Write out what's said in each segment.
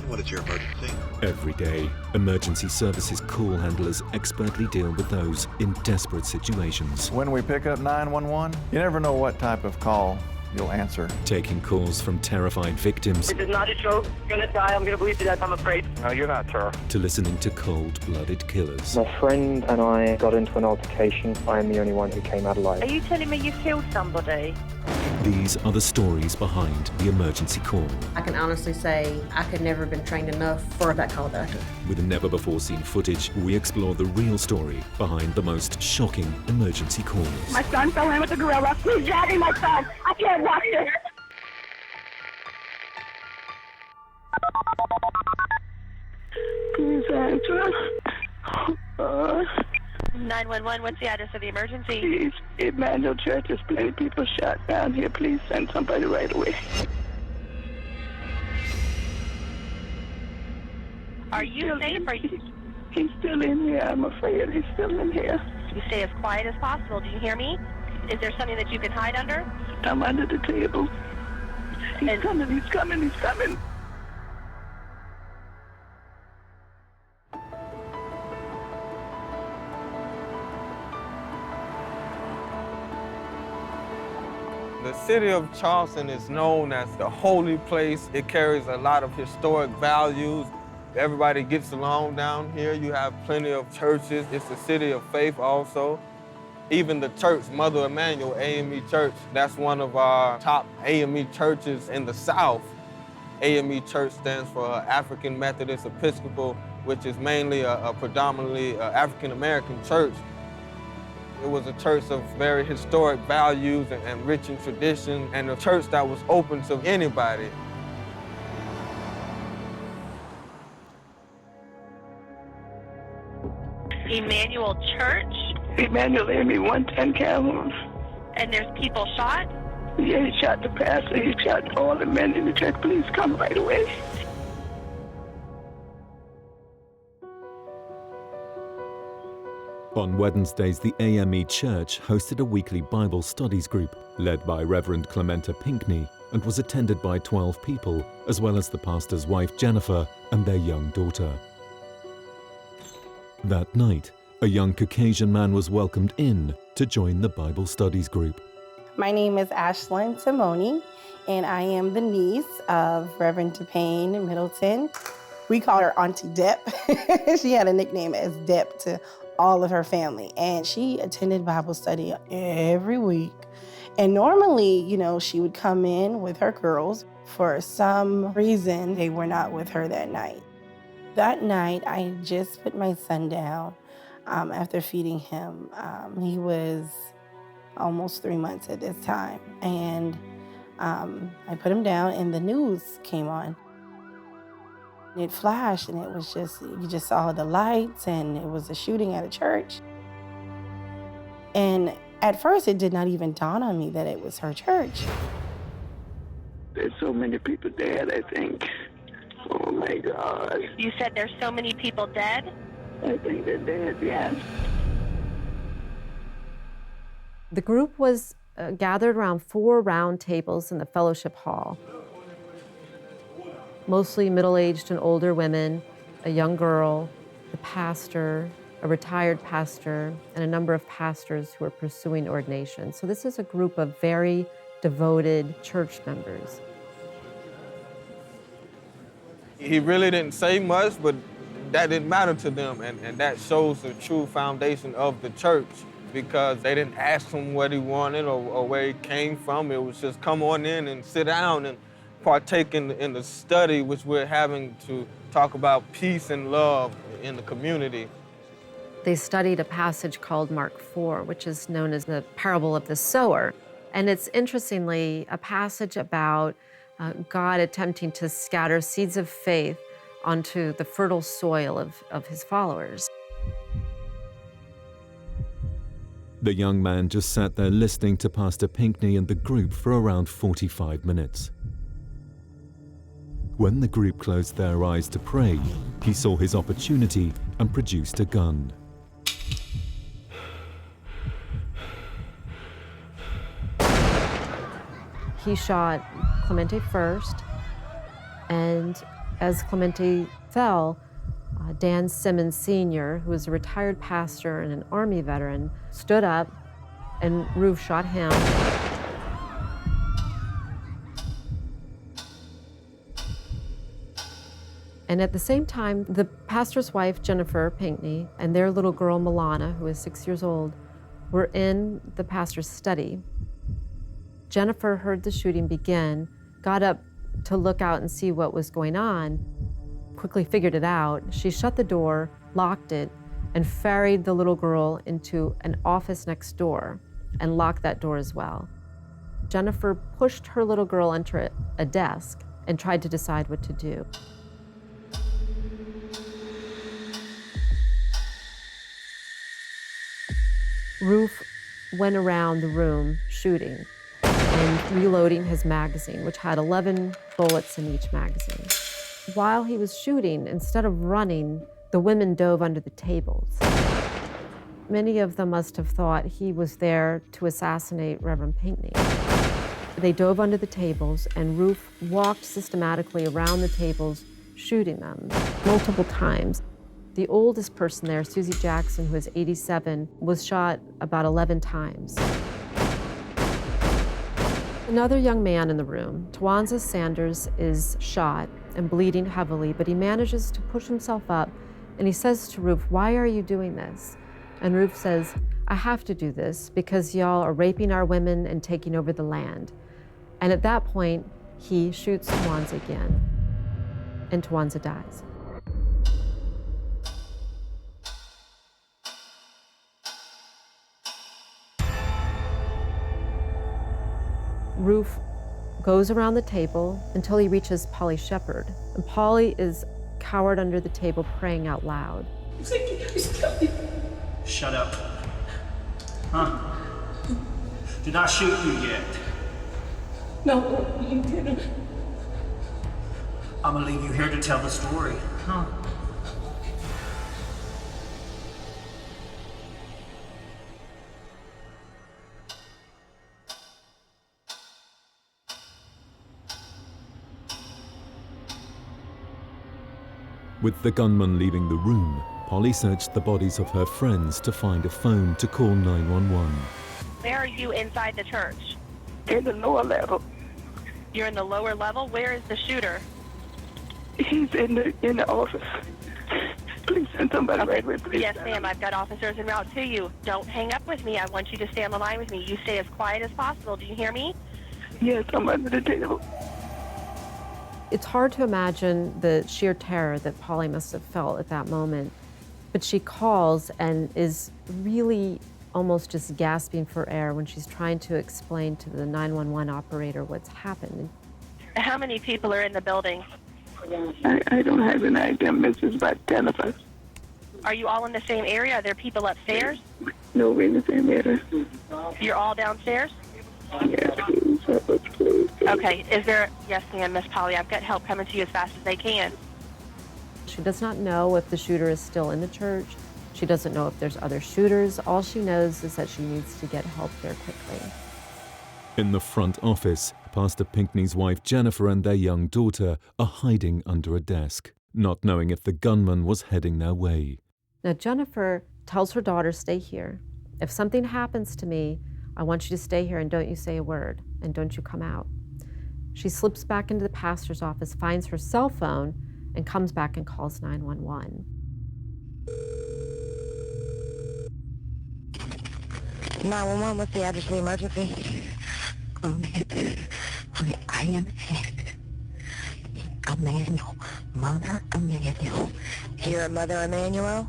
911, what is your emergency? Every day, emergency services call handlers expertly deal with those in desperate situations. When we pick up 911, you never know what type of call you'll answer. Taking calls from terrified victims. This is not a joke. I'm gonna die. I'm gonna bleed to death. I'm afraid. No, you're not, sir. To listening to cold-blooded killers. My friend and I got into an altercation. I am the only one who came out alive. Are you telling me you killed somebody? These are the stories behind the emergency call. I can honestly say I could never have been trained enough for that call doctor. With never-before-seen footage, we explore the real story behind the most shocking emergency calls. My son fell in with a gorilla. He's dragging my son. I can't watch this. Please answer. 911, what's the address of the emergency? Please, Emmanuel Church, there's plenty people shot down here. Please send somebody right away. Are you safe? He's still in here, I'm afraid. He's still in here. You stay as quiet as possible. Do you hear me? Is there something that you can hide under? I'm under the table. He's coming. The city of Charleston is known as the holy place. It carries a lot of historic values. Everybody gets along down here. You have plenty of churches. It's a city of faith also. Even the church, Mother Emanuel AME Church, that's one of our top AME churches in the South. AME Church stands for African Methodist Episcopal, which is mainly a predominantly African-American church. It was a church of very historic values and rich in tradition, and a church that was open to anybody. Emmanuel Church? Emmanuel AME 110 Calhoun. And there's people shot? Yeah, he shot the pastor. He shot all the men in the church. Please come right away. On Wednesdays, the AME Church hosted a weekly Bible studies group led by Reverend Clementa Pinckney and was attended by 12 people, as well as the pastor's wife Jennifer and their young daughter. That night, a young Caucasian man was welcomed in to join the Bible studies group. My name is Ashlyn Simone, and I am the niece of Reverend DePayne Middleton. We call her Auntie Dep. She had a nickname as Dep to all of her family, and she attended Bible study every week. And normally, she would come in with her girls. For some reason, they were not with her that night. That night, I just put my son down after feeding him. He was almost 3 months at this time, and I put him down, and the news came on. It flashed, and it was you just saw the lights, and it was a shooting at a church. And at first, it did not even dawn on me that it was her church. There's so many people dead, I think. Oh, my God. You said there's so many people dead? I think they're dead, yes. The group was gathered around 4 round tables in the fellowship hall. Mostly middle-aged and older women, a young girl, the pastor, a retired pastor, and a number of pastors who are pursuing ordination. So this is a group of very devoted church members. He really didn't say much, but that didn't matter to them, and that shows the true foundation of the church, because they didn't ask him what he wanted or where he came from. It was just come on in and sit down and partake in the study, which we're having to talk about peace and love in the community. They studied a passage called Mark 4, which is known as the parable of the sower. And it's interestingly a passage about God attempting to scatter seeds of faith onto the fertile soil of his followers. The young man just sat there listening to Pastor Pinckney and the group for around 45 minutes. When the group closed their eyes to pray, he saw his opportunity and produced a gun. He shot Clemente first, and As Clemente fell, Dan Simmons Sr., who was a retired pastor and an Army veteran, stood up and Roof shot him. And at the same time, the pastor's wife, Jennifer Pinckney, and their little girl, Milana, who was 6 years old, were in the pastor's study. Jennifer heard the shooting begin, got up to look out and see what was going on, quickly figured it out. She shut the door, locked it, and ferried the little girl into an office next door and locked that door as well. Jennifer pushed her little girl under a desk and tried to decide what to do. Roof went around the room shooting and reloading his magazine, which had 11 bullets in each magazine. While he was shooting, instead of running, the women dove under the tables. Many of them must have thought he was there to assassinate Reverend Pinckney. They dove under the tables, and Roof walked systematically around the tables, shooting them multiple times. The oldest person there, Susie Jackson, who was 87, was shot about 11 times. Another young man in the room, Tawanza Sanders, is shot and bleeding heavily, but he manages to push himself up, and he says to Roof, "Why are you doing this?" And Roof says, "I have to do this because y'all are raping our women and taking over the land." And at that point, he shoots Tawanza again, and Tawanza dies. Roof goes around the table until he reaches Polly Shepard. And Polly is cowered under the table praying out loud. Shut up. Huh? Did I shoot you yet? No, you didn't. I'm gonna leave you here to tell the story, huh? With the gunman leaving the room, Polly searched the bodies of her friends to find a phone to call 911. Where are you inside the church? In the lower level. You're in the lower level? Where is the shooter? He's in the office. Please send somebody right with me. Yes, ma'am. I've got officers en route to you. Don't hang up with me. I want you to stay on the line with me. You stay as quiet as possible. Do you hear me? Yes, I'm under the table. It's hard to imagine the sheer terror that Polly must have felt at that moment. But she calls and is really almost just gasping for air when she's trying to explain to the 911 operator what's happened. How many people are in the building? I don't have an idea, Mrs. But 10 of us. Are you all in the same area? Are there people upstairs? No, we're in the same area. You're all downstairs? Yes, please, help us, please. Okay, is there, yes ma'am, Miss Polly, I've got help coming to you as fast as they can. She does not know if the shooter is still in the church. She doesn't know if there's other shooters. All she knows is that she needs to get help there quickly. In the front office, Pastor Pinckney's wife Jennifer and their young daughter are hiding under a desk, not knowing if the gunman was heading their way. Now Jennifer tells her daughter, "Stay here. If something happens to me, I want you to stay here and don't you say a word, and don't you come out." She slips back into the pastor's office, finds her cell phone, and comes back and calls 911. 911, what's the address of the emergency? I am Emmanuel, Mother Emmanuel. You're a Mother Emmanuel?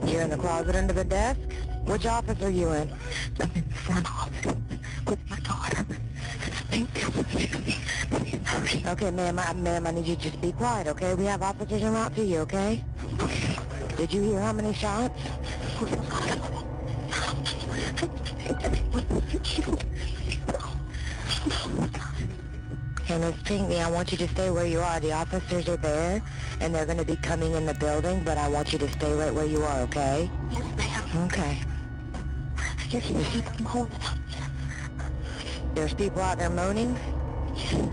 You're in the closet under the desk? Which office are you in? I'm in the front office with my daughter. Okay, ma'am, I need you to just be quiet, okay? We have officers en route to you, okay? Did you hear how many shots? Hey, Miss Pinckney, I want you to stay where you are. The officers are there, and they're going to be coming in the building, but I want you to stay right where you are, okay? Yes, ma'am. Okay. There's people out there moaning. All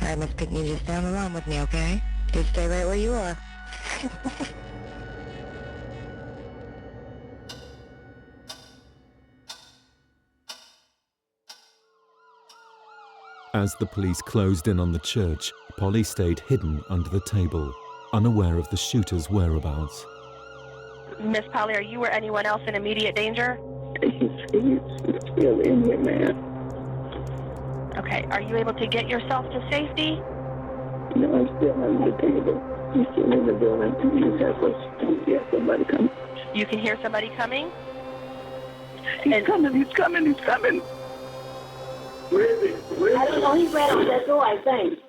right, Miss Pinkney, just stay on the line with me, okay? Just stay right where you are. As the police closed in on the church, Polly stayed hidden under the table, unaware of the shooter's whereabouts. Miss Polly, are you or anyone else in immediate danger? He's still in here, ma'am. Okay, are you able to get yourself to safety? No, I'm still under the table. He's still in the building. He's somebody coming. You can hear somebody coming? He's coming. Where is he? I don't know. He ran out that door, I think.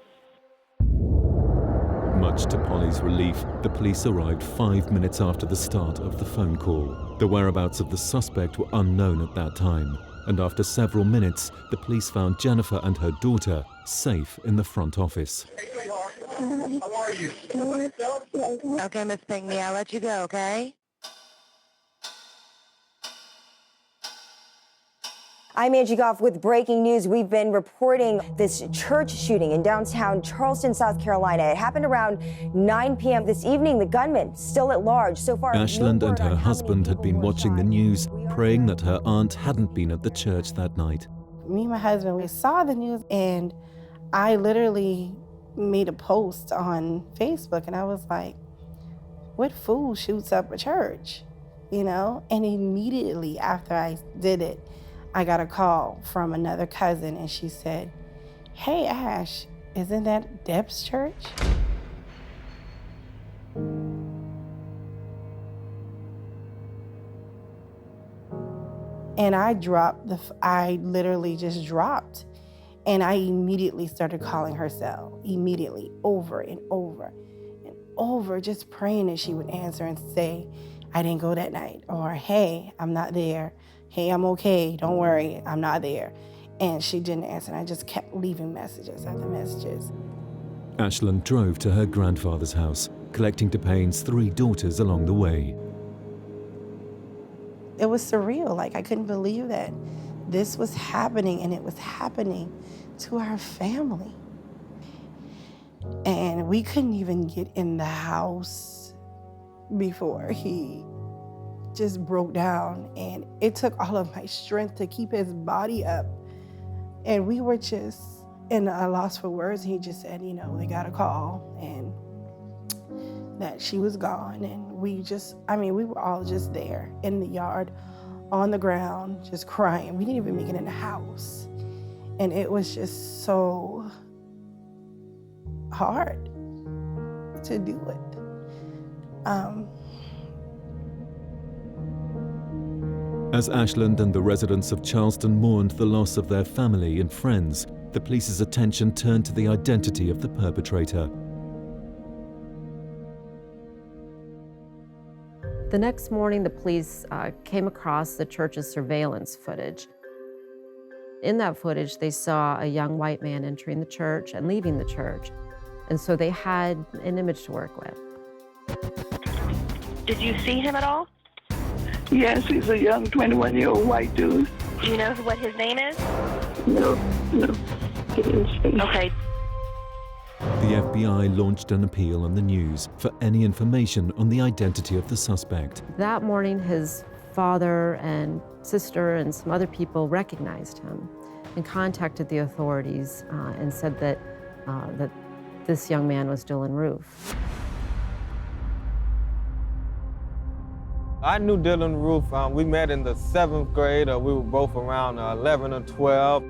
Much to Polly's relief, the police arrived 5 minutes after the start of the phone call. The whereabouts of the suspect were unknown at that time, and after several minutes, the police found Jennifer and her daughter safe in the front office. How are you? Okay, Miss Pinkney, I'll let you go, okay? I'm Angie Goff with breaking news. We've been reporting this church shooting in downtown Charleston, South Carolina. It happened around 9 p.m. this evening. The gunman still at large. So far, Ashland and her husband had been watching the news, praying that her aunt hadn't been at the church that night. Me and my husband, we saw the news, and I literally made a post on Facebook, and I was like, what fool shoots up a church? You know? And immediately after I did it, I got a call from another cousin, and she said, hey, Ash, isn't that Deb's church? And I literally just dropped. And I immediately started calling her cell, immediately, over and over and over, just praying that she would answer and say, I didn't go that night, or hey, I'm not there. Hey, I'm okay, don't worry, I'm not there. And she didn't answer, and I just kept leaving messages after messages. Ashland drove to her grandfather's house, collecting DePayne's 3 daughters along the way. It was surreal, like I couldn't believe that this was happening, and it was happening to our family. And we couldn't even get in the house before he just broke down, and it took all of my strength to keep his body up. And we were just in a loss for words. He just said, you know, they got a call and that she was gone. And we were all just there in the yard, on the ground, just crying. We didn't even make it in the house. And it was just so hard to do it. As Ashland and the residents of Charleston mourned the loss of their family and friends, the police's attention turned to the identity of the perpetrator. The next morning, the police came across the church's surveillance footage. In that footage, they saw a young white man entering the church and leaving the church. And so they had an image to work with. Did you see him at all? Yes, he's a young 21-year-old white dude. Do you know what his name is? No. He didn't say. Okay. The FBI launched an appeal on the news for any information on the identity of the suspect. That morning, his father and sister and some other people recognized him and contacted the authorities and said that this young man was Dylan Roof. I knew Dylan Roof. We met in the 7th grade. We were both around 11 or 12.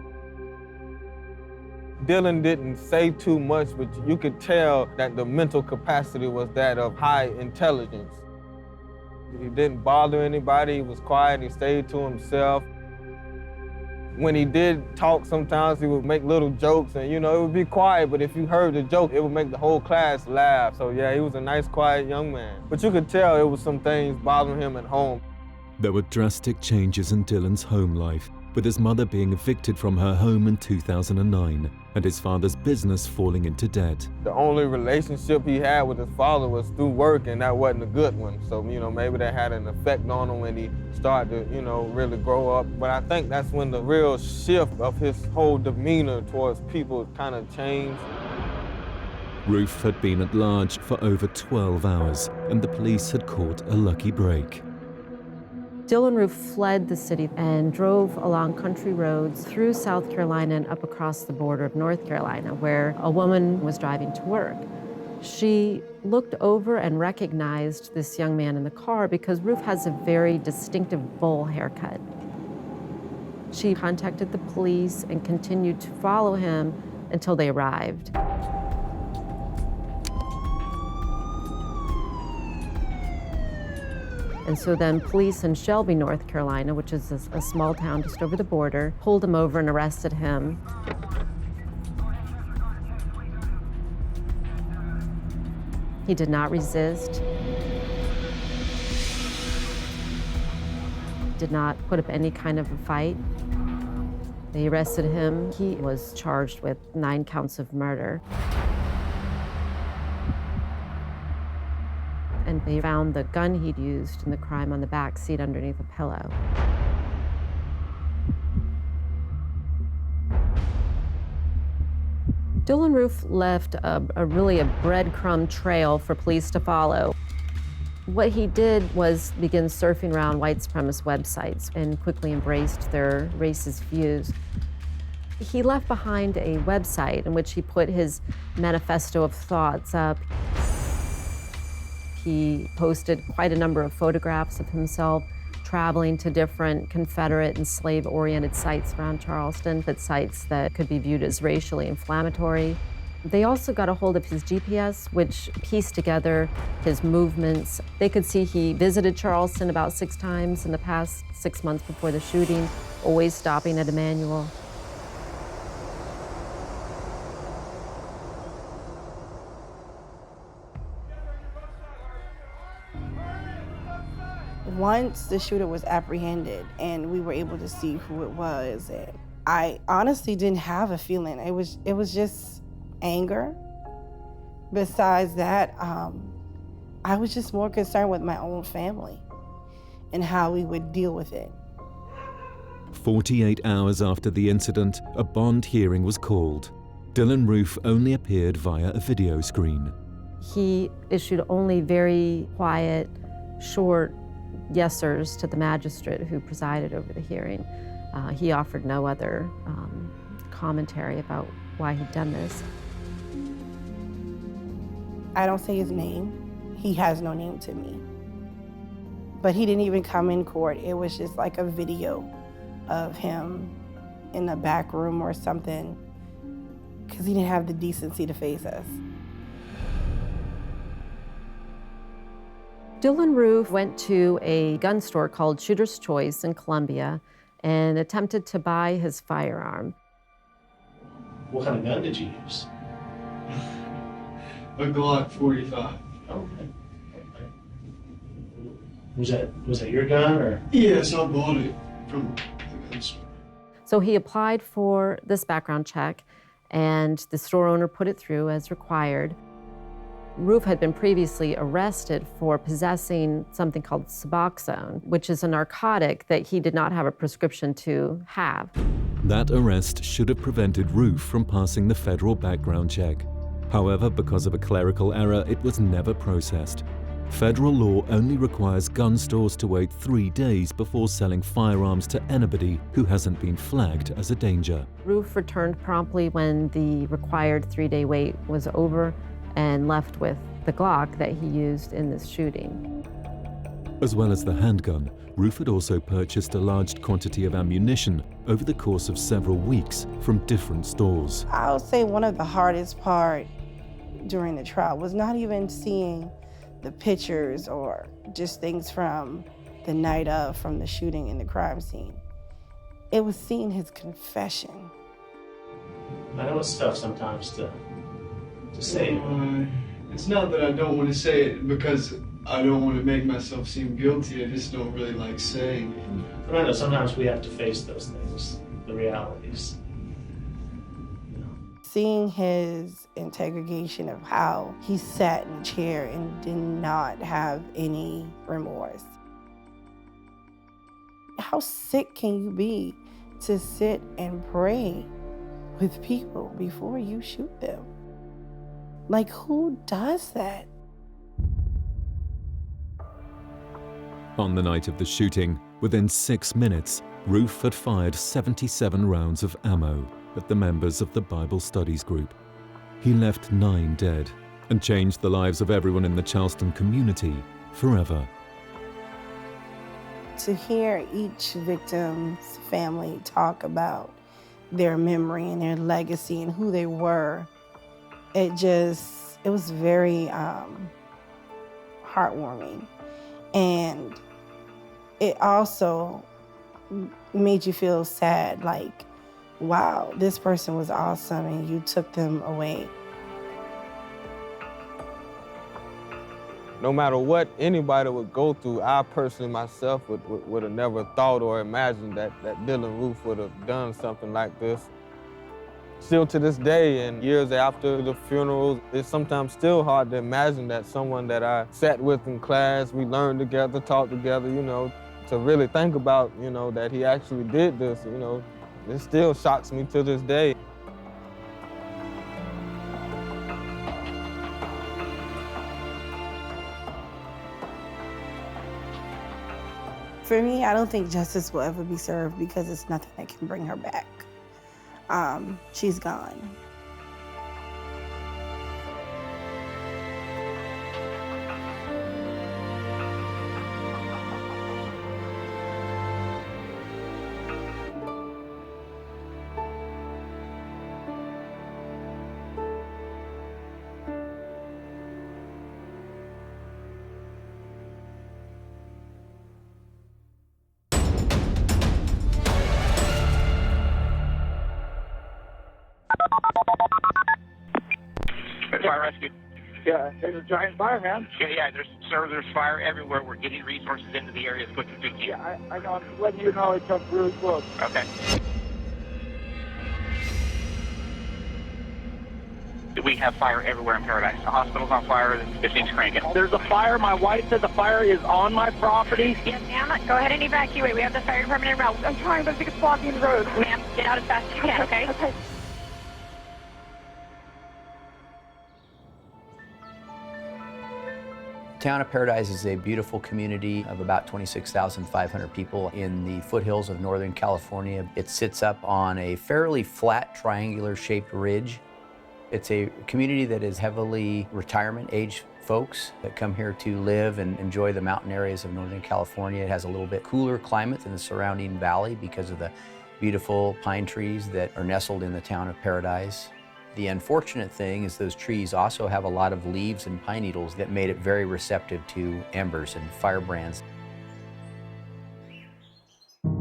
Dylan didn't say too much, but you could tell that the mental capacity was that of high intelligence. He didn't bother anybody. He was quiet. He stayed to himself. When he did talk, sometimes he would make little jokes, and it would be quiet, but if you heard the joke, it would make the whole class laugh. So yeah, he was a nice, quiet young man. But you could tell it was some things bothering him at home. There were drastic changes in Dylan's home life. with his mother being evicted from her home in 2009 and his father's business falling into debt. The only relationship he had with his father was through work, and that wasn't a good one. So, maybe that had an effect on him when he started to, really grow up. But I think that's when the real shift of his whole demeanor towards people kind of changed. Roof had been at large for over 12 hours, and the police had caught a lucky break. Dylan Roof fled the city and drove along country roads through South Carolina and up across the border of North Carolina, where a woman was driving to work. She looked over and recognized this young man in the car because Roof has a very distinctive bowl haircut. She contacted the police and continued to follow him until they arrived. And so then police in Shelby, North Carolina, which is a small town just over the border, pulled him over and arrested him. He did not resist, did not put up any kind of a fight. They arrested him. He was charged with 9 counts of murder. And they found the gun he'd used in the crime on the back seat underneath a pillow. Dylan Roof left really a breadcrumb trail for police to follow. What he did was begin surfing around white supremacist websites and quickly embraced their racist views. He left behind a website in which he put his manifesto of thoughts up. He posted quite a number of photographs of himself traveling to different Confederate and slave-oriented sites around Charleston, but sites that could be viewed as racially inflammatory. They also got a hold of his GPS, which pieced together his movements. They could see he visited Charleston about 6 times in the past 6 months before the shooting, always stopping at Emmanuel. Once the shooter was apprehended and we were able to see who it was, and I honestly didn't have a feeling. It was just anger. Besides that, I was just more concerned with my own family and how we would deal with it. 48 hours after the incident, a bond hearing was called. Dylan Roof only appeared via a video screen. He issued only very quiet, short yes-ers to the magistrate who presided over the hearing. He offered no other commentary about why he'd done this. I don't say his name. He has no name to me. But he didn't even come in court. It was just like a video of him in a back room or something, because he didn't have the decency to face us. Dylan Roof went to a gun store called Shooter's Choice in Columbia and attempted to buy his firearm. What kind of gun did you use? A Glock 45. Okay. Was that your gun or? Yes, I bought it from the gun store. So he applied for this background check, and the store owner put it through as required. Roof had been previously arrested for possessing something called Suboxone, which is a narcotic that he did not have a prescription to have. That arrest should have prevented Roof from passing the federal background check. However, because of a clerical error, it was never processed. Federal law only requires gun stores to wait 3 days before selling firearms to anybody who hasn't been flagged as a danger. Roof returned promptly when the required 3-day wait was over and left with the Glock that he used in this shooting. As well as the handgun, Roof had also purchased a large quantity of ammunition over the course of several weeks from different stores. I would say one of the hardest part during the trial was not even seeing the pictures or just things from the night of, from the shooting and the crime scene. It was seeing his confession. I know it's tough sometimes to say it. It's not that I don't want to say it because I don't want to make myself seem guilty. I just don't really like saying it. But I know sometimes we have to face those things. the realities. Seeing his integration of how he sat in a chair and did not have any remorse. How sick can you be to sit and pray with people before you shoot them? Like, who does that? On the night of the shooting, within 6 minutes, Roof had fired 77 rounds of ammo at the members of the Bible Studies group. He left 9 dead and changed the lives of everyone in the Charleston community forever. To hear each victim's family talk about their memory and their legacy and who they were, it was very heartwarming. And it also made you feel sad, like, wow, this person was awesome and you took them away. No matter what anybody would go through, I personally myself would have never thought or imagined that Dylan Roof would have done something like this. Still to this day and years after the funeral, it's sometimes still hard to imagine that someone that I sat with in class, we learned together, talked together, to really think about, that he actually did this, it still shocks me to this day. For me, I don't think justice will ever be served because it's nothing that can bring her back. She's gone. Fire rescue. Yeah, there's a giant fire, man. Yeah, there's fire everywhere. We're getting resources into the area as quick as we can. Yeah, I know. I'm letting you know it comes really close. Okay. We have fire everywhere in Paradise. The hospital's on fire. This thing's cranking. There's a fire. My wife said the fire is on my property. Yes, ma'am. Go ahead and evacuate. We have the fire department en route. I'm trying, but I think it's blocking the road. Ma'am, get out as fast as you can, okay? Okay. Town of Paradise is a beautiful community of about 26,500 people in the foothills of Northern California. It sits up on a fairly flat, triangular-shaped ridge. It's a community that is heavily retirement-age folks that come here to live and enjoy the mountain areas of Northern California. It has a little bit cooler climate than the surrounding valley because of the beautiful pine trees that are nestled in the town of Paradise. The unfortunate thing is those trees also have a lot of leaves and pine needles that made it very receptive to embers and firebrands.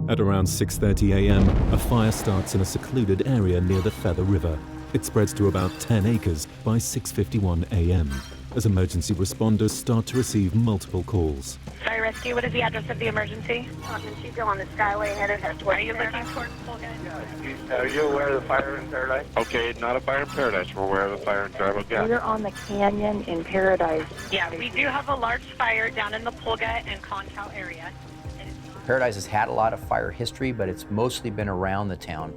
At around 6:30 a.m., a fire starts in a secluded area near the Feather River. It spreads to about 10 acres by 6:51 a.m. as emergency responders start to receive multiple calls. Fire rescue, what is the address of the emergency? She's on the Skyway headed towards Are you looking towards Polga? Are you aware of the fire in Paradise? Okay, not a fire in Paradise. We're aware of the fire in Paradise. Yeah. We're on the canyon in Paradise. Yeah, we do have a large fire down in the Polga and Concow area. Paradise has had a lot of fire history, but it's mostly been around the town.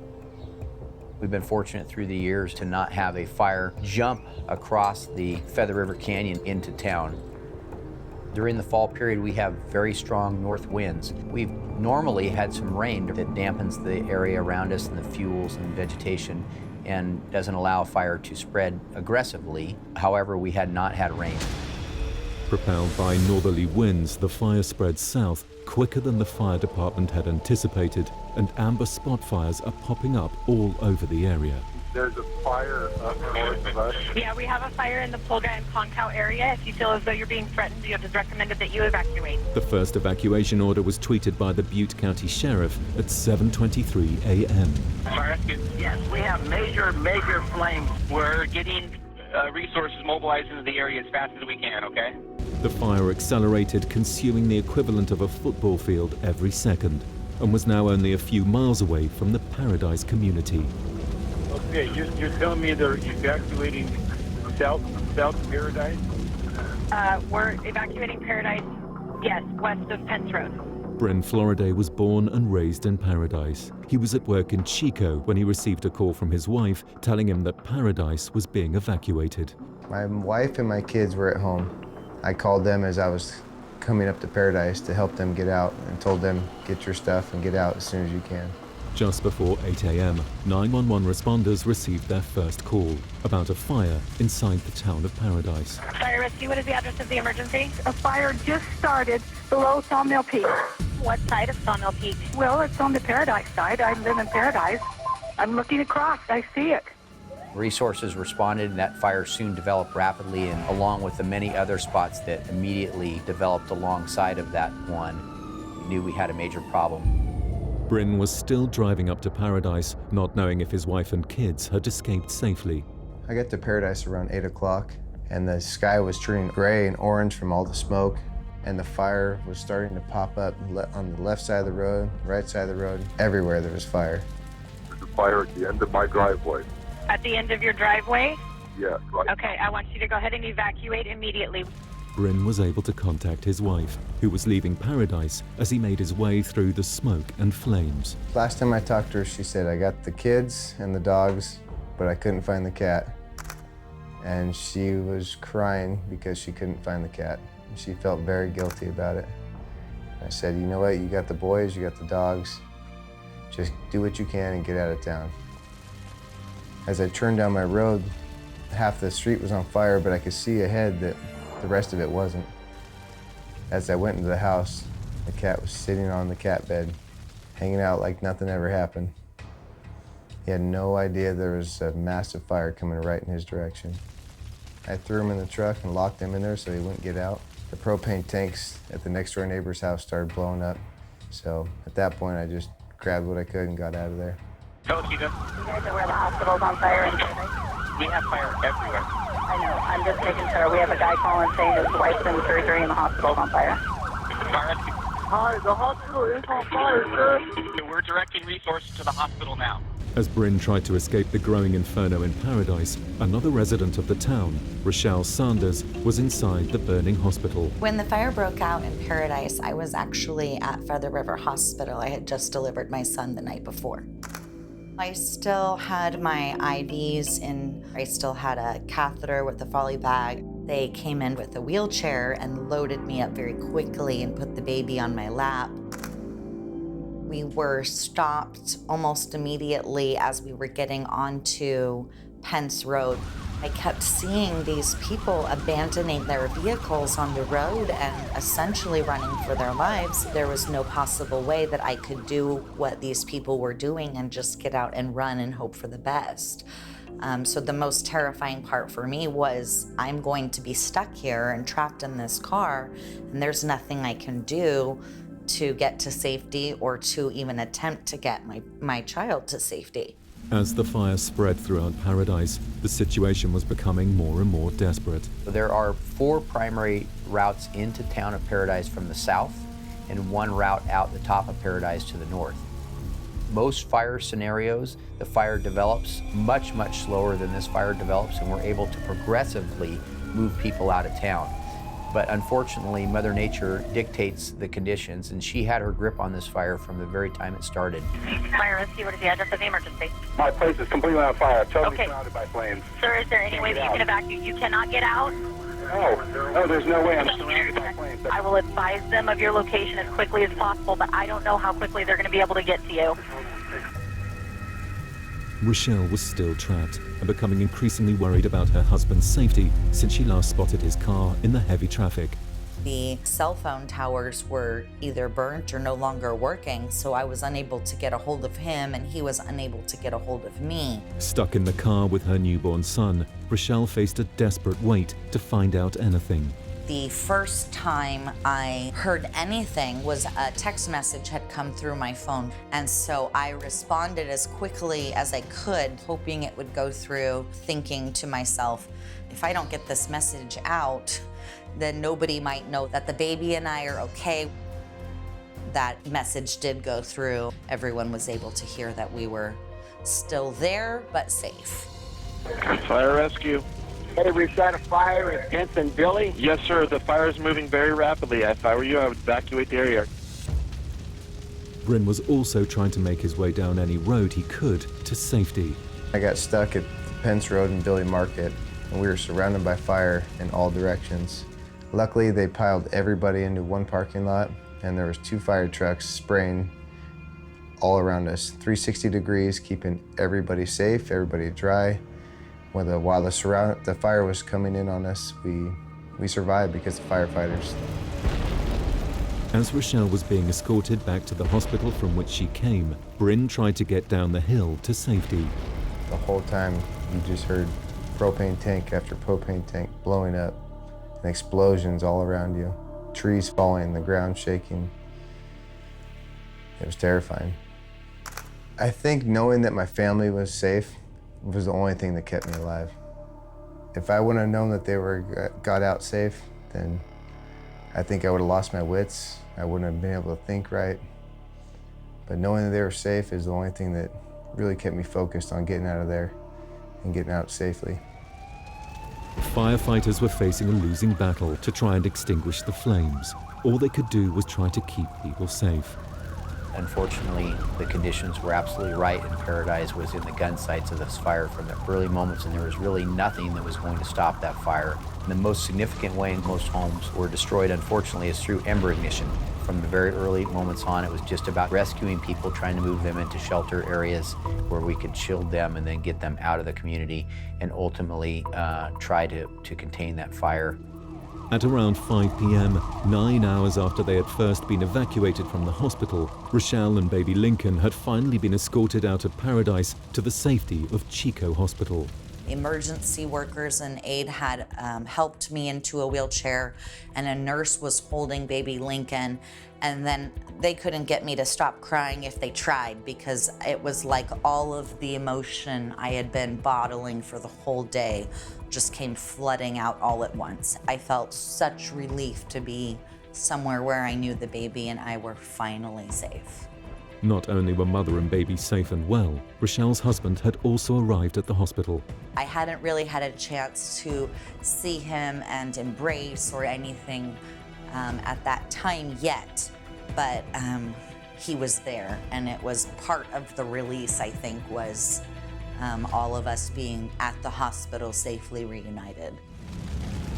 We've been fortunate through the years to not have a fire jump across the Feather River Canyon into town. During the fall period, we have very strong north winds. We've normally had some rain that dampens the area around us and the fuels and vegetation and doesn't allow fire to spread aggressively. However, we had not had rain. Propelled by northerly winds, the fire spread south quicker than the fire department had anticipated, and amber spot fires are popping up all over the area. There's a fire up north of us. Yeah, we have a fire in the Polga and Concow area. If you feel as though you're being threatened, it is recommended that you evacuate. The first evacuation order was tweeted by the Butte County Sheriff at 7:23 a.m. Fire rescue. Yes, we have major flames. We're getting resources mobilized into the area as fast as we can, okay? The fire accelerated, consuming the equivalent of a football field every second. and was now only a few miles away from the Paradise community. Okay, you're telling me they're evacuating South Paradise? We're evacuating Paradise, yes, west of Pence Road. Bryn Floriday was born and raised in Paradise. He was at work in Chico when he received a call from his wife telling him that Paradise was being evacuated. My wife and my kids were at home. I called them as I was coming up to Paradise to help them get out and told them, get your stuff and get out as soon as you can. Just before 8 a.m., 911 responders received their first call about a fire inside the town of Paradise. Fire rescue, what is the address of the emergency? A fire just started below Sawmill Peak. What side of Sawmill Peak? Well, it's on the Paradise side. I live in Paradise. I'm looking across. I see it. Resources responded, and that fire soon developed rapidly, and along with the many other spots that immediately developed alongside of that one, we knew we had a major problem. Bryn was still driving up to Paradise, not knowing if his wife and kids had escaped safely. I got to Paradise around 8 o'clock, and the sky was turning gray and orange from all the smoke, and the fire was starting to pop up on the left side of the road, right side of the road. Everywhere there was fire. There's a fire at the end of my driveway. At the end of your driveway? Yeah, right. Okay, I want you to go ahead and evacuate immediately. Bryn was able to contact his wife, who was leaving Paradise as he made his way through the smoke and flames. Last time I talked to her, she said, I got the kids and the dogs, but I couldn't find the cat. And she was crying because she couldn't find the cat. She felt very guilty about it. I said, you know what, you got the boys, you got the dogs. Just do what you can and get out of town. As I turned down my road, half the street was on fire, but I could see ahead that the rest of it wasn't. As I went into the house, the cat was sitting on the cat bed, hanging out like nothing ever happened. He had no idea there was a massive fire coming right in his direction. I threw him in the truck and locked him in there so he wouldn't get out. The propane tanks at the next door neighbor's house started blowing up. So at that point, I just grabbed what I could and got out of there. Tell us, Chica. You guys know where the hospital's on fire in Paradise? We have fire everywhere. I know. I'm just making sure. We have a guy calling saying his wife's in surgery and the hospital's on fire. Fire rescue. Hi, the hospital is on fire, sir. So we're directing resources to the hospital now. As Bryn tried to escape the growing inferno in Paradise, another resident of the town, Rochelle Sanders, was inside the burning hospital. When the fire broke out in Paradise, I was actually at Feather River Hospital. I had just delivered my son the night before. I still had my IVs in. I still had a catheter with a Foley bag. They came in with a wheelchair and loaded me up very quickly and put the baby on my lap. We were stopped almost immediately as we were getting onto Pence Road. I kept seeing these people abandoning their vehicles on the road and essentially running for their lives. There was no possible way that I could do what these people were doing and just get out and run and hope for the best. So the most terrifying part for me was I'm going to be stuck here and trapped in this car, and there's nothing I can do to get to safety or to even attempt to get my child to safety. As the fire spread throughout Paradise, the situation was becoming more and more desperate. There are 4 primary routes into town of Paradise from the south and 1 route out the top of Paradise to the north. Most fire scenarios, the fire develops much, much slower than this fire develops, and we're able to progressively move people out of town. But unfortunately, Mother Nature dictates the conditions, and she had her grip on this fire from the very time it started. Fire rescue, what is the address of the emergency? My place is completely on fire, totally surrounded by flames. Sir, is there any way that you can evacuate? You cannot get out? No, there's no way. I'm surrounded by flames. I will advise them of your location as quickly as possible, but I don't know how quickly they're going to be able to get to you. Rochelle was still trapped and becoming increasingly worried about her husband's safety since she last spotted his car in the heavy traffic. The cell phone towers were either burnt or no longer working, so I was unable to get a hold of him and he was unable to get a hold of me. Stuck in the car with her newborn son, Rochelle faced a desperate wait to find out anything. The first time I heard anything was a text message had come through my phone, and so I responded as quickly as I could, hoping it would go through, thinking to myself, if I don't get this message out, then nobody might know that the baby and I are okay. that message did go through. Everyone was able to hear that we were still there, but safe. Fire rescue. Hey, we've got a fire at 10th and Billy. Yes, sir. The fire is moving very rapidly. If I were you, I would evacuate the area. Bryn was also trying to make his way down any road he could to safety. I got stuck at Pence Road and Billy Market, and we were surrounded by fire in all directions. Luckily, they piled everybody into one parking lot, and there was 2 fire trucks spraying all around us, 360 degrees, keeping everybody safe, everybody dry. While the fire was coming in on us, we survived because of firefighters. As Rochelle was being escorted back to the hospital from which she came, Bryn tried to get down the hill to safety. The whole time, you just heard propane tank after propane tank blowing up, and explosions all around you, trees falling, the ground shaking. It was terrifying. I think knowing that my family was safe was the only thing that kept me alive. If I wouldn't have known that they got out safe, then I think I would have lost my wits. I wouldn't have been able to think right. But knowing that they were safe is the only thing that really kept me focused on getting out of there and getting out safely. Firefighters were facing a losing battle to try and extinguish the flames. All they could do was try to keep people safe. Unfortunately, the conditions were absolutely right, and Paradise was in the gun sights of this fire from the early moments, and there was really nothing that was going to stop that fire. And the most significant way most homes were destroyed, unfortunately, is through ember ignition. From the very early moments on, it was just about rescuing people, trying to move them into shelter areas where we could shield them and then get them out of the community, and ultimately try to contain that fire. At around 5 p.m., 9 hours after they had first been evacuated from the hospital, Rochelle and baby Lincoln had finally been escorted out of Paradise to the safety of Chico Hospital. Emergency workers and aid had helped me into a wheelchair, and a nurse was holding baby Lincoln, and then they couldn't get me to stop crying if they tried, because it was like all of the emotion I had been bottling for the whole day just came flooding out all at once. I felt such relief to be somewhere where I knew the baby and I were finally safe. Not only were mother and baby safe and well, Rochelle's husband had also arrived at the hospital. I hadn't really had a chance to see him and embrace or anything at that time yet, but he was there, and it was part of the release, I think, was all of us being at the hospital safely reunited.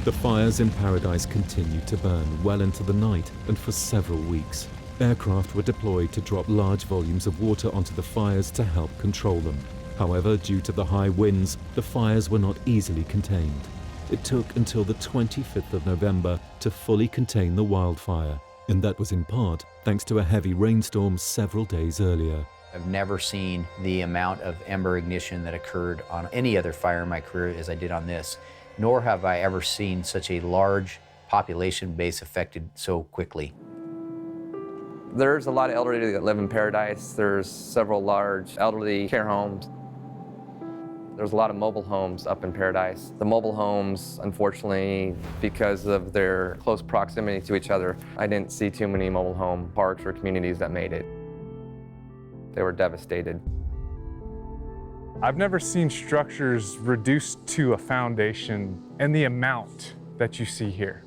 The fires in Paradise continued to burn well into the night and for several weeks. Aircraft were deployed to drop large volumes of water onto the fires to help control them. However, due to the high winds, the fires were not easily contained. It took until the 25th of November to fully contain the wildfire, and that was in part thanks to a heavy rainstorm several days earlier. I've never seen the amount of ember ignition that occurred on any other fire in my career as I did on this, nor have I ever seen such a large population base affected so quickly. There's a lot of elderly that live in Paradise. There's several large elderly care homes. There's a lot of mobile homes up in Paradise. The mobile homes, unfortunately, because of their close proximity to each other, I didn't see too many mobile home parks or communities that made it. They were devastated. I've never seen structures reduced to a foundation and the amount that you see here.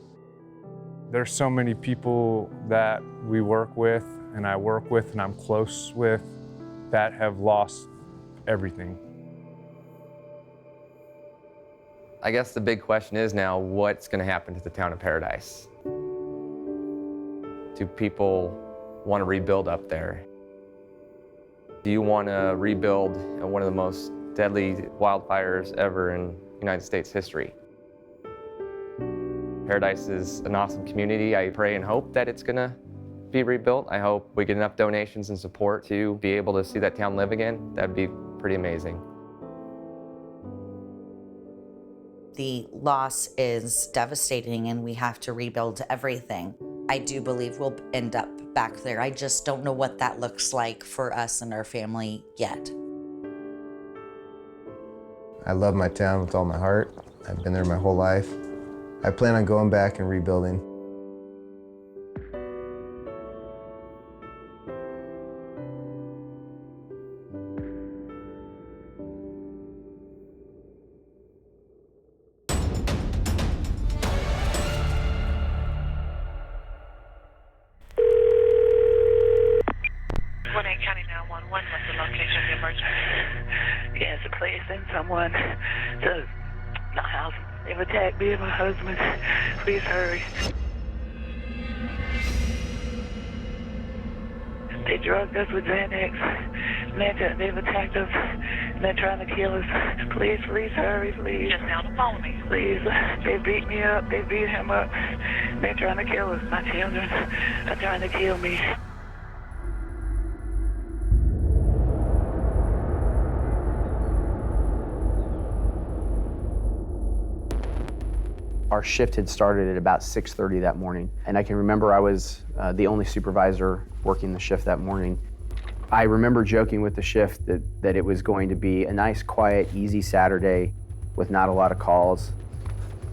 There's so many people that we work with, and I work with, and I'm close with, that have lost everything. I guess the big question is now, what's going to happen to the town of Paradise? Do people want to rebuild up there? Do you want to rebuild one of the most deadly wildfires ever in United States history? Paradise is an awesome community. I pray and hope that it's going to be rebuilt. I hope we get enough donations and support to be able to see that town live again. That'd be pretty amazing. The loss is devastating, and we have to rebuild everything. I do believe we'll end up back there. I just don't know what that looks like for us and our family yet. I love my town with all my heart. I've been there my whole life. I plan on going back and rebuilding. someone to the house. They've attacked me and my husband. Please hurry. They drugged us with Xanax. They've attacked us. And they're trying to kill us. Please, please hurry, please. Just now to follow me. Please. They beat me up. They beat him up. They're trying to kill us. My children are trying to kill me. Our shift had started at about 6:30 that morning, and I can remember I was the only supervisor working the shift that morning. I remember joking with the shift that it was going to be a nice, quiet, easy Saturday with not a lot of calls,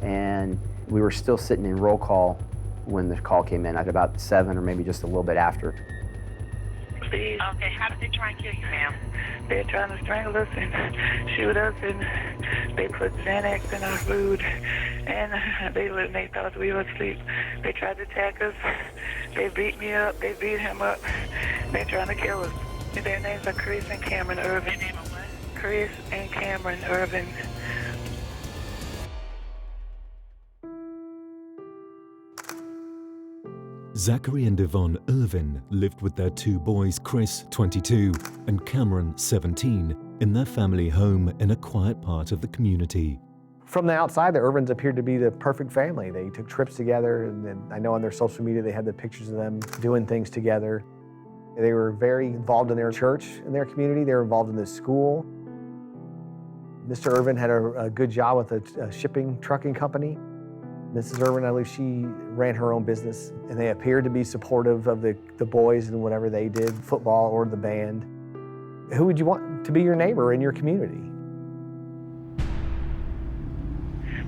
and we were still sitting in roll call when the call came in at about 7 or maybe just a little bit after. Please. Okay, how did they try and kill you, ma'am? They're trying to strangle us and shoot us, and they put Xanax in our food, and they thought we were asleep. They tried to attack us. They beat me up. They beat him up. They're trying to kill us. Their names are Chris and Cameron Irvin. Their name are what? Chris and Cameron Irvin. Zachary and Yvonne Irvin lived with their two boys, Chris, 22, and Cameron, 17, in their family home in a quiet part of the community. From the outside, the Irvins appeared to be the perfect family. They took trips together, and then I know on their social media they had the pictures of them doing things together. They were very involved in their church, in their community. They were involved in the school. Mr. Irvin had a good job with a shipping trucking company. Mrs. Irvin, I believe she ran her own business, and they appeared to be supportive of the boys and whatever they did, football or the band. Who would you want to be your neighbor in your community?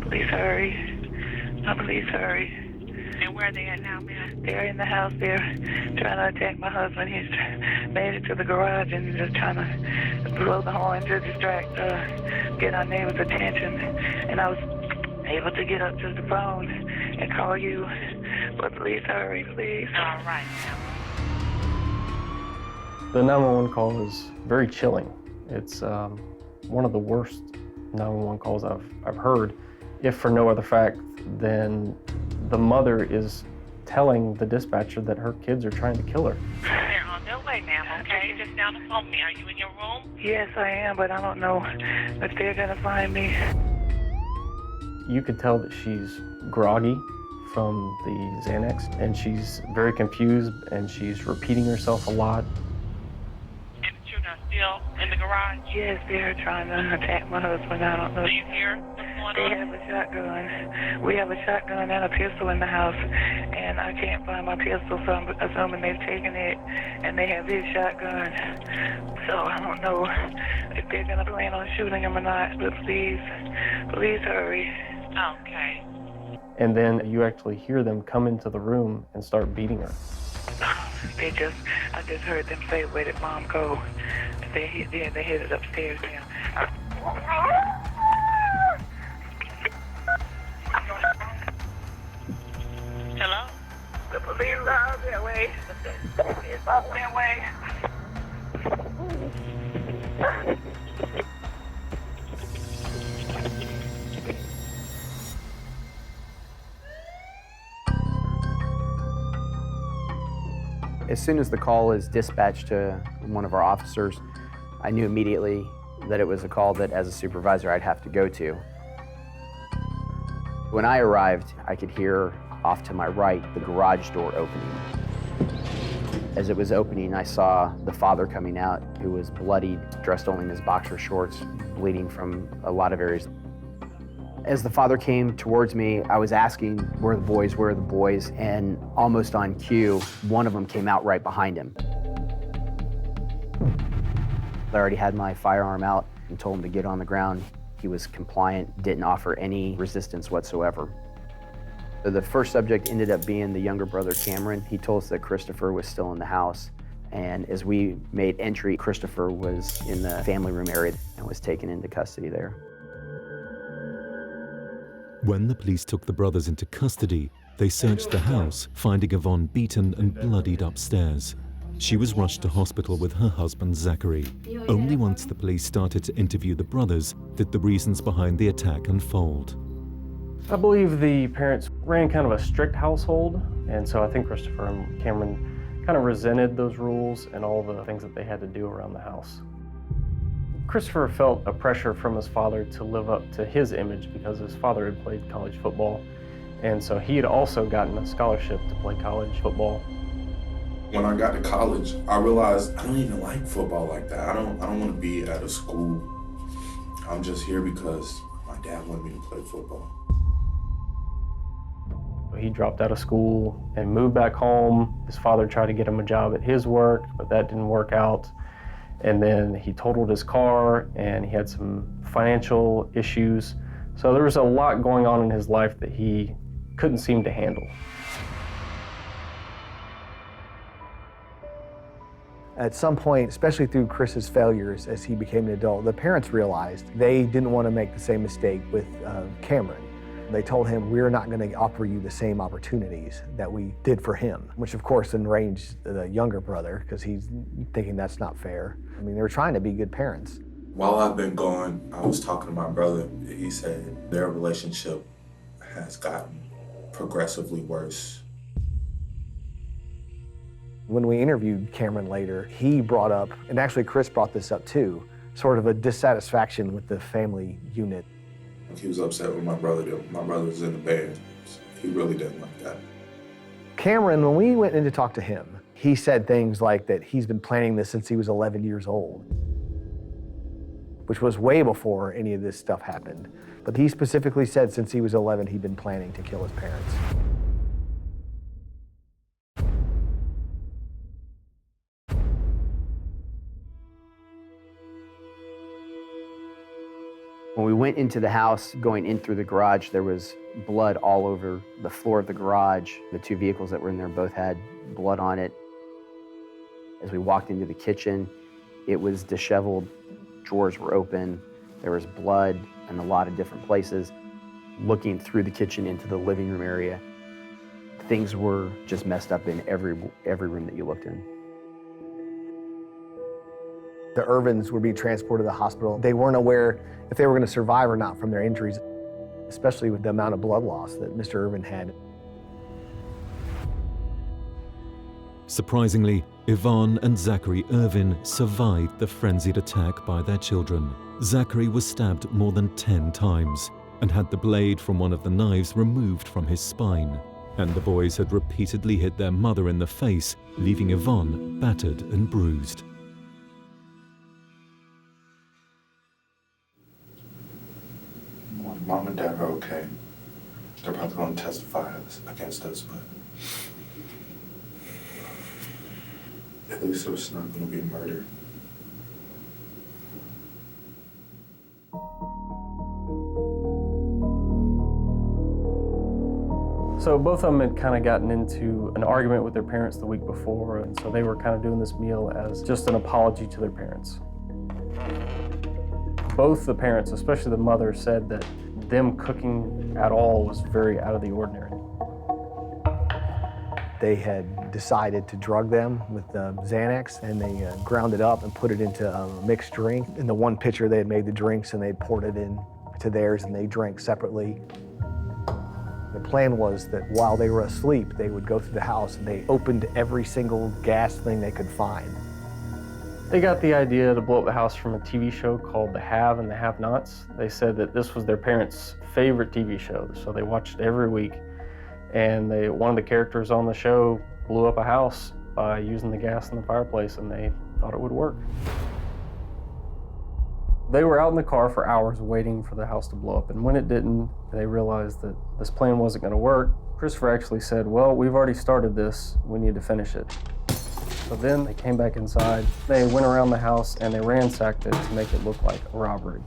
Please hurry. Oh, please hurry. And where are they at now, ma'am? They're in the house. They're trying to attack my husband. He's made it to the garage and just trying to blow the horn to distract, get our neighbor's attention. And I was able to get up to the phone and call you. But please hurry, please. All right, ma'am. The 911 call is very chilling. It's one of the worst 911 calls I've heard, if for no other fact than the mother is telling the dispatcher that her kids are trying to kill her. They're on their way, ma'am, okay? Just down the phone me. Are you in your room? Yes, I am, but I don't know if they're going to find me. You could tell that she's groggy from the Xanax, and she's very confused, and she's repeating herself a lot. And the children are still in the garage? Yes, they're trying to attack my husband. I don't know. Do you hear what's going They on? have a shotgun. We have a shotgun and a pistol in the house, and I can't find my pistol, so I'm assuming they've taken it, and they have his shotgun. So I don't know if they're going to plan on shooting him or not, but please, please hurry. Okay. And then you actually hear them come into the room and start beating her. I just heard them say, "Where did Mom go?" They headed upstairs now. Hello? The police are on their way. It's on their way. As soon as the call is dispatched to one of our officers, I knew immediately that it was a call that, as a supervisor, I'd have to go to. When I arrived, I could hear off to my right the garage door opening. As it was opening, I saw the father coming out, who was bloodied, dressed only in his boxer shorts, bleeding from a lot of areas. As the father came towards me, I was asking, where are the boys? And almost on cue, one of them came out right behind him. I already had my firearm out and told him to get on the ground. He was compliant, didn't offer any resistance whatsoever. So the first subject ended up being the younger brother, Cameron. He told us that Christopher was still in the house. And as we made entry, Christopher was in the family room area and was taken into custody there. When the police took the brothers into custody, they searched the house, finding Yvonne beaten and bloodied upstairs. She was rushed to hospital with her husband, Zachary. Only once the police started to interview the brothers did the reasons behind the attack unfold. I believe the parents ran kind of a strict household, and so I think Christopher and Cameron kind of resented those rules and all the things that they had to do around the house. Christopher felt a pressure from his father to live up to his image because his father had played college football, and so he had also gotten a scholarship to play college football. When I got to college, I realized I don't even like football like that. I don't want to be at a school. I'm just here because my dad wanted me to play football. He dropped out of school and moved back home. His father tried to get him a job at his work, but that didn't work out. And then he totaled his car and he had some financial issues. So there was a lot going on in his life that he couldn't seem to handle. At some point, especially through Chris's failures as he became an adult, the parents realized they didn't want to make the same mistake with Cameron. They told him, we're not going to offer you the same opportunities that we did for him, which of course enraged the younger brother because he's thinking that's not fair. I mean, they were trying to be good parents. While I've been gone, I was talking to my brother. He said their relationship has gotten progressively worse. When we interviewed Cameron later, he brought up, and actually Chris brought this up too, sort of a dissatisfaction with the family unit. He was upset with my brother. My brother was in the band. He really didn't like that. Cameron, when we went in to talk to him, he said things like that he's been planning this since he was 11 years old, which was way before any of this stuff happened. But he specifically said since he was 11, he'd been planning to kill his parents. When we went into the house, going in through the garage, there was blood all over the floor of the garage. The two vehicles that were in there both had blood on it. As we walked into the kitchen, it was disheveled. Drawers were open. There was blood in a lot of different places. Looking through the kitchen into the living room area, things were just messed up in every room that you looked in. The Irvins were being transported to the hospital. They weren't aware if they were going to survive or not from their injuries, especially with the amount of blood loss that Mr. Irvin had. Surprisingly, Yvonne and Zachary Irvin survived the frenzied attack by their children. Zachary was stabbed more than 10 times and had the blade from one of the knives removed from his spine. And the boys had repeatedly hit their mother in the face, leaving Yvonne battered and bruised. Mom and Dad are okay. They're probably going to testify against us, but at least it was not going to be murder. So both of them had kind of gotten into an argument with their parents the week before, and so they were kind of doing this meal as just an apology to their parents. Both the parents, especially the mother, said that them cooking at all was very out of the ordinary. They had decided to drug them with Xanax, and they ground it up and put it into a mixed drink. In the one pitcher, they had made the drinks and they had poured it in to theirs, and they drank separately. The plan was that while they were asleep, they would go through the house and they opened every single gas thing they could find. They got the idea to blow up the house from a TV show called The Have and the Have-Nots. They said that this was their parents' favorite TV show, so they watched it every week. And one of the characters on the show blew up a house by using the gas in the fireplace, and they thought it would work. They were out in the car for hours waiting for the house to blow up, and when it didn't, they realized that this plan wasn't going to work. Christopher actually said, well, we've already started this, we need to finish it. So then they came back inside, they went around the house and they ransacked it to make it look like a robbery.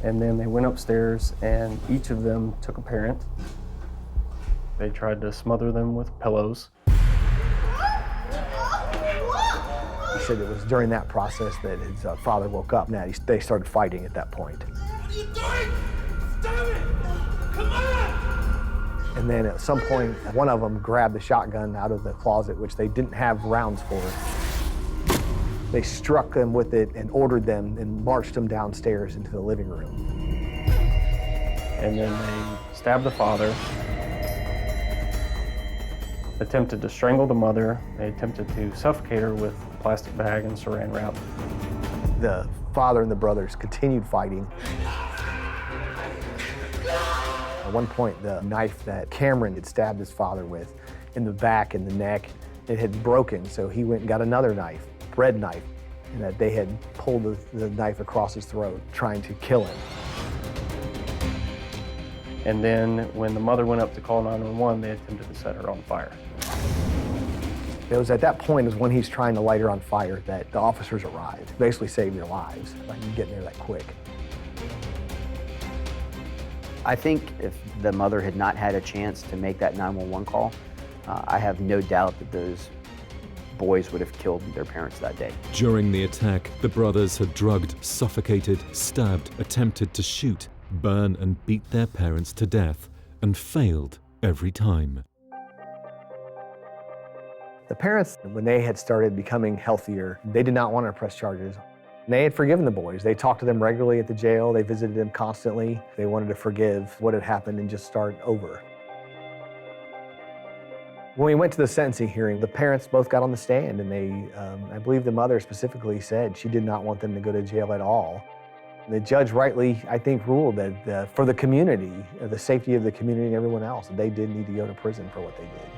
And then they went upstairs and each of them took a parent. They tried to smother them with pillows. He said it was during that process that his father woke up and they started fighting at that point. What are you doing? Stop it! Come on! And then at some point, one of them grabbed the shotgun out of the closet, which they didn't have rounds for. They struck them with it and ordered them and marched them downstairs into the living room. And then they stabbed the father, attempted to strangle the mother. They attempted to suffocate her with a plastic bag and saran wrap. The father and the brothers continued fighting. At one point, the knife that Cameron had stabbed his father with in the back and the neck, it had broken, so he went and got another knife, bread knife, and that they had pulled the knife across his throat, trying to kill him. And then when the mother went up to call 911, they attempted to set her on fire. It was at that point is when he's trying to light her on fire that the officers arrived, basically saved their lives, like getting there that quick. I think if the mother had not had a chance to make that 911 call, I have no doubt that those boys would have killed their parents that day. During the attack, the brothers had drugged, suffocated, stabbed, attempted to shoot, burn and beat their parents to death, and failed every time. The parents, when they had started becoming healthier, they did not want to press charges. They had forgiven the boys. They talked to them regularly at the jail. They visited them constantly. They wanted to forgive what had happened and just start over. When we went to the sentencing hearing, the parents both got on the stand, and they, I believe the mother specifically said she did not want them to go to jail at all. The judge rightly, I think, ruled that for the community, the safety of the community and everyone else, they did need to go to prison for what they did.